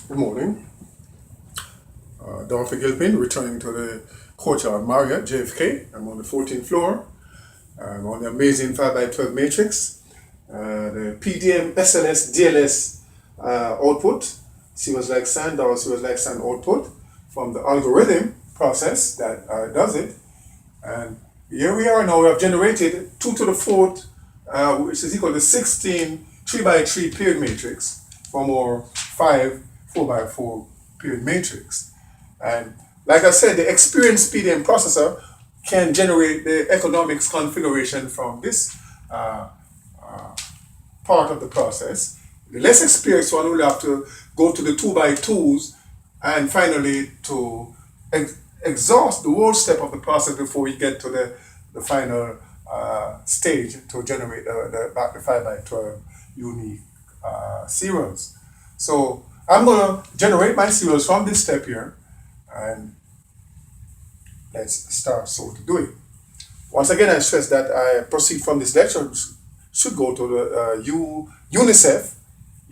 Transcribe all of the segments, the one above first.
Good morning. Dolphy Gilpin returning to the Courtyard Marriott, JFK. I'm on the 14th floor. I'm on the amazing 5x12 matrix. The PDM SLS DLS output. She was like sand or she was like sand output from the algorithm process that does it. And here we are now. We have generated 2 to the 4th, which is equal to 16 3x3 period matrix from our 5 4x4 period matrix. And like I said, the experienced PDM processor can generate the economics configuration from this part of the process. The less experienced one will have to go to the 2x2s and finally to exhaust the whole step of the process before we get to the final stage to generate the 5x12 unique serials. So I'm going to generate my serials from this step here, and let's start so to do it. Once again, I stress that I proceed from this lecture should go to the UNICEF,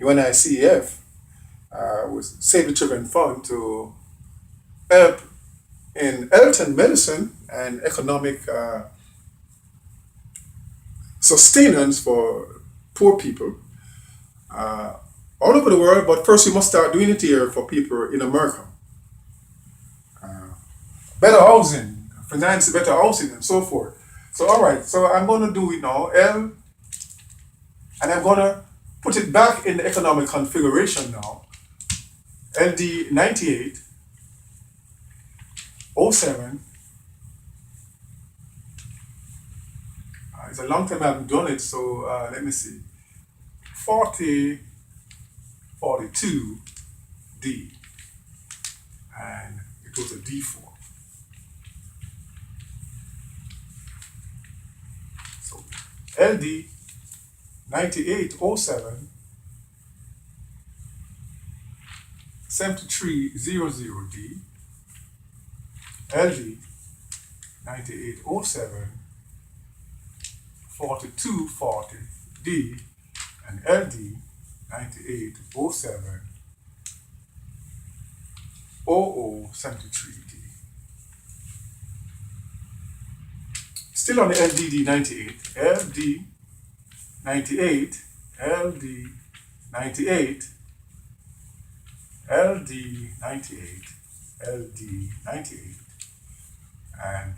UNICEF, with Save the Children Fund to help in health and medicine and economic sustenance for poor people all over the world. But first, we must start doing it here for people in America. Better housing, finance better housing, and so forth. So, all right, so I'm going to do it now, L, and I'm going to put it back in the economic configuration now. LD 98, 07. It's a long time I haven't done it, so let me see. 40, 42, D, and it goes to D4. So LD 9807 7300D, LD 9807 4240D, and LD 9807 0073D. Still on the LDD 98, LD 98, LD 98, LD 98, LD 98, and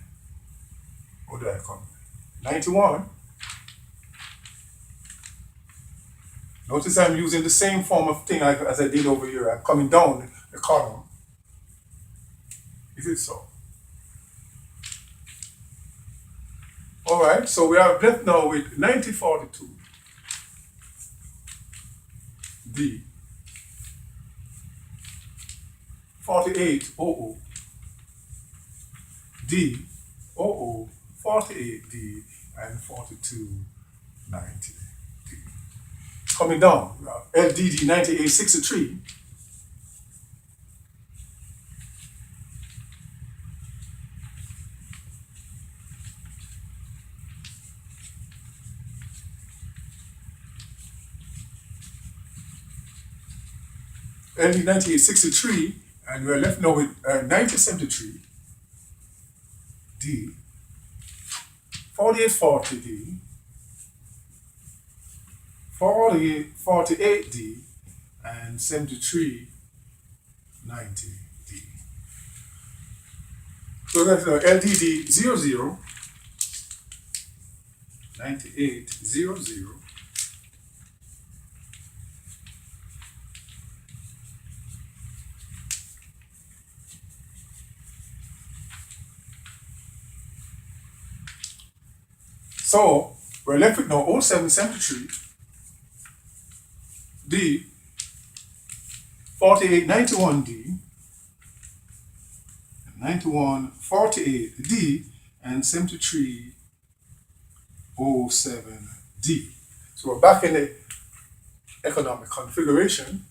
what do I come? 91. Notice I'm using the same form of thing as I did over here. I'm coming down the column. Is it so? All right, so we are left now with 9042 D, 4800 D, 48 D, and 4290 D. Coming down, LDD 9863, LD 9863, and we're left now with 9073 D, 4840 D, 48 D, and 7390 D. So that's LDD 00, 9800, so we're left with now 0773 D, 4891 D, 9148 D, and 7307 D. So we're back in the economic configuration.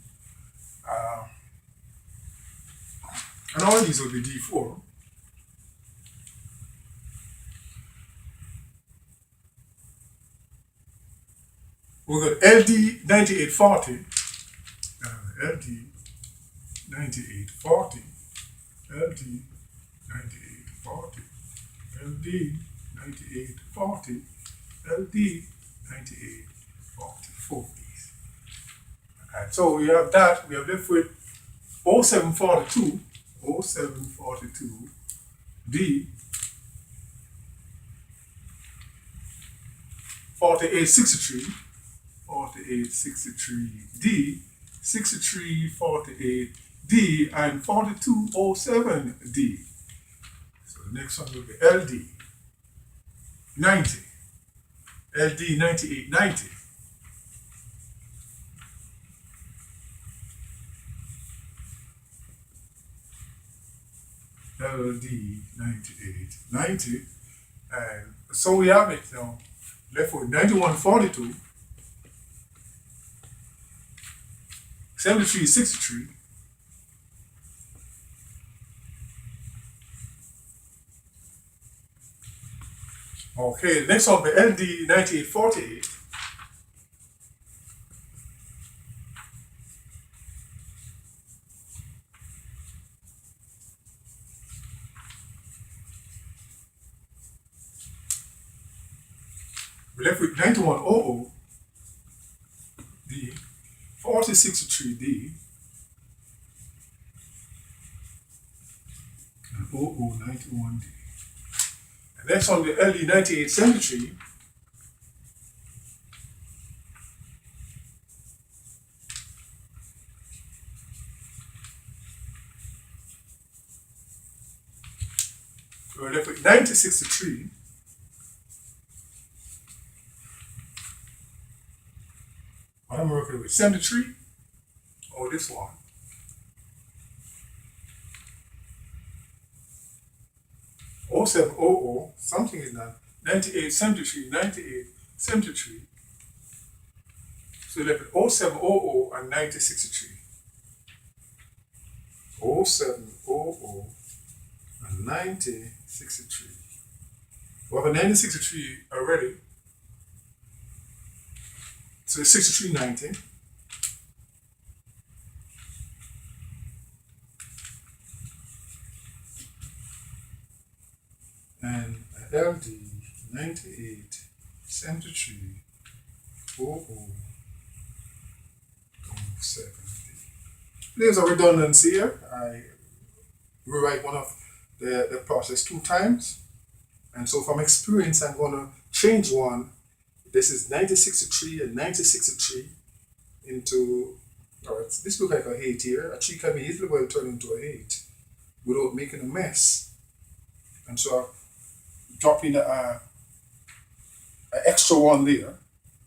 And all these will be D4. We got LD 9840, LD 9840, LD 9840, LD 9840, LD 9844. And so we have that, we have left with 0742, 0742, D 4863, 4863, D 6348, D, and 4207, D. So the next one will be LD 90, LD 9890. LD 9890, and so we have it now. Left with 9142, 7363, okay, the next one will be LD 9848, we're left with 9100, D, 4063D, and 0091D. And next on the LD 9873, we're left with 9063, I'm working with 73, or this one. Oh 0700, something in that. 9873, 9873. So left with 0700 and 9063. 0700 and 9063. We have a 9063 already. So it's 6390. And LD 9873 0007D. There's a redundancy here. I rewrite one of the process 2 times. And so from experience, I'm going to change one. This is 9063 and 9063 into, this looks like a 8 here. A 3 can be easily well turned into a 8 without making a mess. And so I drop in an extra one there,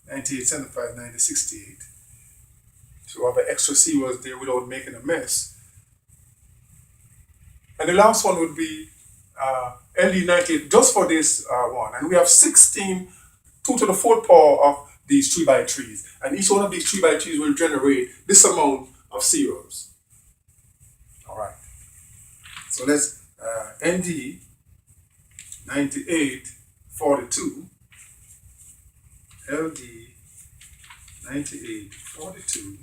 9875, 9068. So I have an extra zeros there without making a mess. And the last one would be LD98 just for this one. And we have 16 2 to the 4th power of these 3x3s. And each one of these 3x3s will generate this amount of zeros. All right. So let's ND 9842, LD 9842.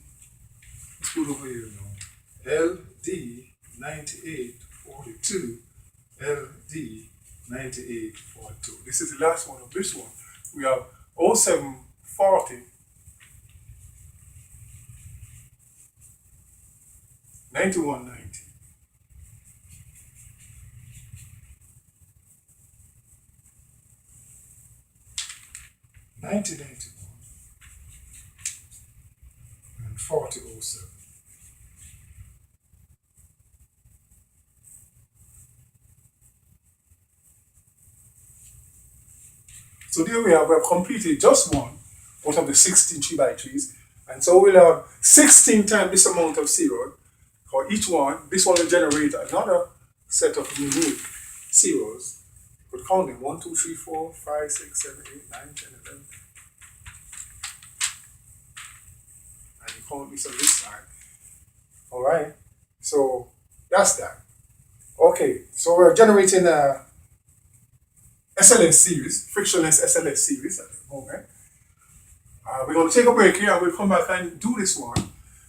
Let's put over here now. LD 9842, LD 9842. This is the last one of this one. We have 0740, 9190. And 4007. So there we have completed just one out of the 16 3x3s. And so we'll have 16 times this amount of zero for each one. This one will generate another set of unique zeros. You could count them 1, 2, 3, 4, 5, 6, 7, 8, 9, 10, 11. And you count this on this side. All right. So that's that. Okay. So we're generating a SLS series, frictionless SLS series at the moment. We're going to take a break here and we'll come back and do this one.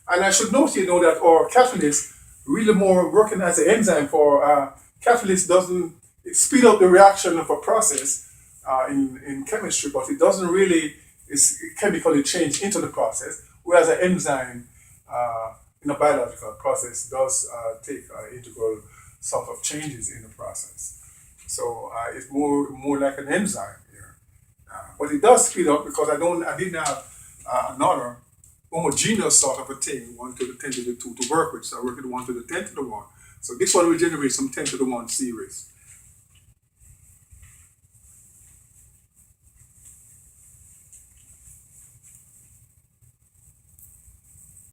And I should note here now that our catalyst really more working as an enzyme for catalyst doesn't speed up the reaction of a process in chemistry, but it doesn't really is chemically change into the process, whereas an enzyme in a biological process does take integral sort of changes in the process. So it's more like an enzyme here. But it does speed up because I didn't have another homogeneous sort of a thing, 1 to the 10 to the 2 to work with. So I work with 1 to the 10 to the 1. So this one will generate some 10 to the 1 series.